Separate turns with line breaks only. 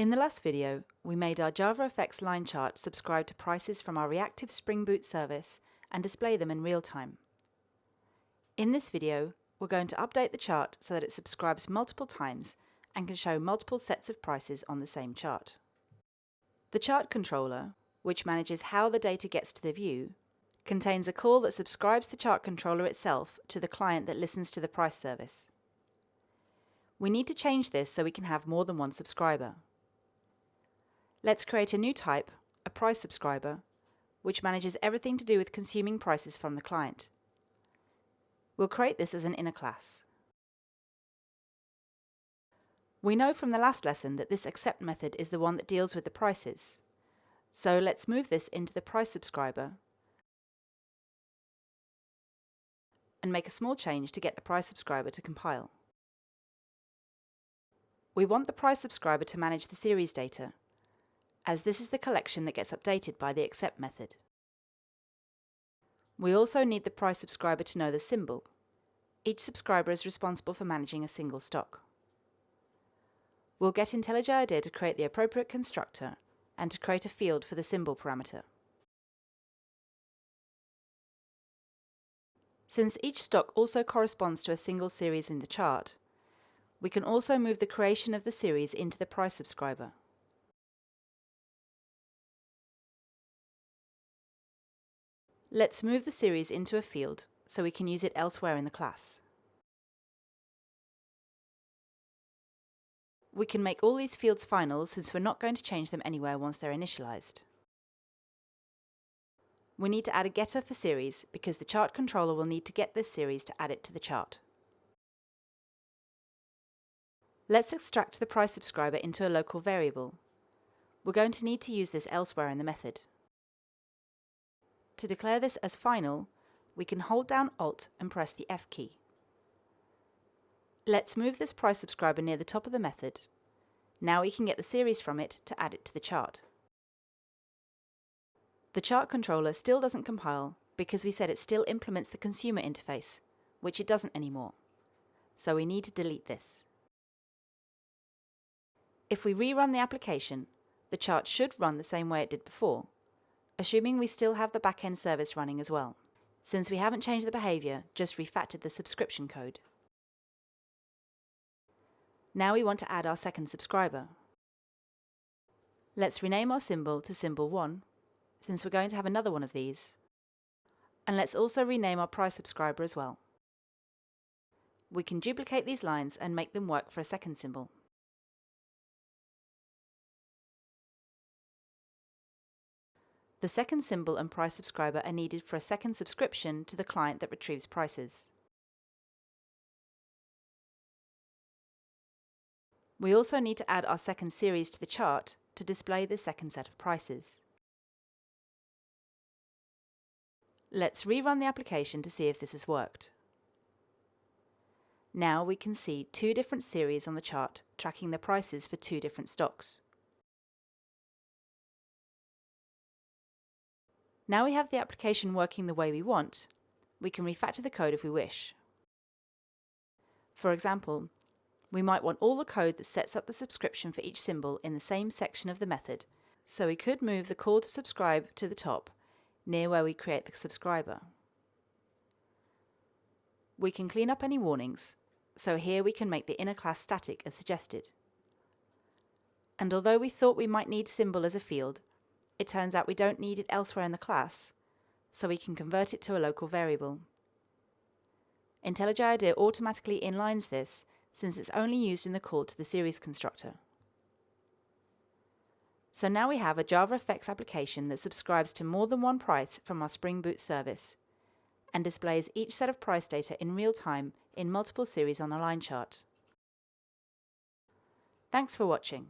In the last video, we made our JavaFX line chart subscribe to prices from our Reactive Spring Boot service and display them in real time. In this video, we're going to update the chart so that it subscribes multiple times and can show multiple sets of prices on the same chart. The chart controller, which manages how the data gets to the view, contains a call that subscribes the chart controller itself to the client that listens to the price service. We need to change this so we can have more than one subscriber. Let's create a new type, a price subscriber, which manages everything to do with consuming prices from the client. We'll create this as an inner class. We know from the last lesson that this accept method is the one that deals with the prices. So let's move this into the price subscriber and make a small change to get the price subscriber to compile. We want the price subscriber to manage the series data, as this is the collection that gets updated by the accept method. We also need the price subscriber to know the symbol. Each subscriber is responsible for managing a single stock. We'll get IntelliJ IDEA to create the appropriate constructor and to create a field for the symbol parameter. Since each stock also corresponds to a single series in the chart, we can also move the creation of the series into the price subscriber. Let's move the series into a field so we can use it elsewhere in the class. We can make all these fields final since we're not going to change them anywhere once they're initialized. We need to add a getter for series because the chart controller will need to get this series to add it to the chart. Let's extract the price subscriber into a local variable. We're going to need to use this elsewhere in the method. To declare this as final, we can hold down Alt and press the F key. Let's move this price subscriber near the top of the method. Now we can get the series from it to add it to the chart. The chart controller still doesn't compile because we said it still implements the consumer interface, which it doesn't anymore. So we need to delete this. If we rerun the application, the chart should run the same way it did before, assuming we still have the backend service running as well, since we haven't changed the behavior, just refactored the subscription code. Now we want to add our second subscriber. Let's rename our symbol to symbol 1, since we're going to have another one of these. And let's also rename our price subscriber as well. We can duplicate these lines and make them work for a second symbol. The second symbol and price subscriber are needed for a second subscription to the client that retrieves prices. We also need to add our second series to the chart to display the second set of prices. Let's rerun the application to see if this has worked. Now we can see two different series on the chart tracking the prices for two different stocks. Now we have the application working the way we want, we can refactor the code if we wish. For example, we might want all the code that sets up the subscription for each symbol in the same section of the method, so we could move the call to subscribe to the top, near where we create the subscriber. We can clean up any warnings, so here we can make the inner class static as suggested. And although we thought we might need symbol as a field, it turns out we don't need it elsewhere in the class, so we can convert it to a local variable. IntelliJ IDEA automatically inlines this since it's only used in the call to the series constructor. So now we have a JavaFX application that subscribes to more than one price from our Spring Boot service and displays each set of price data in real time in multiple series on a line chart. Thanks for watching.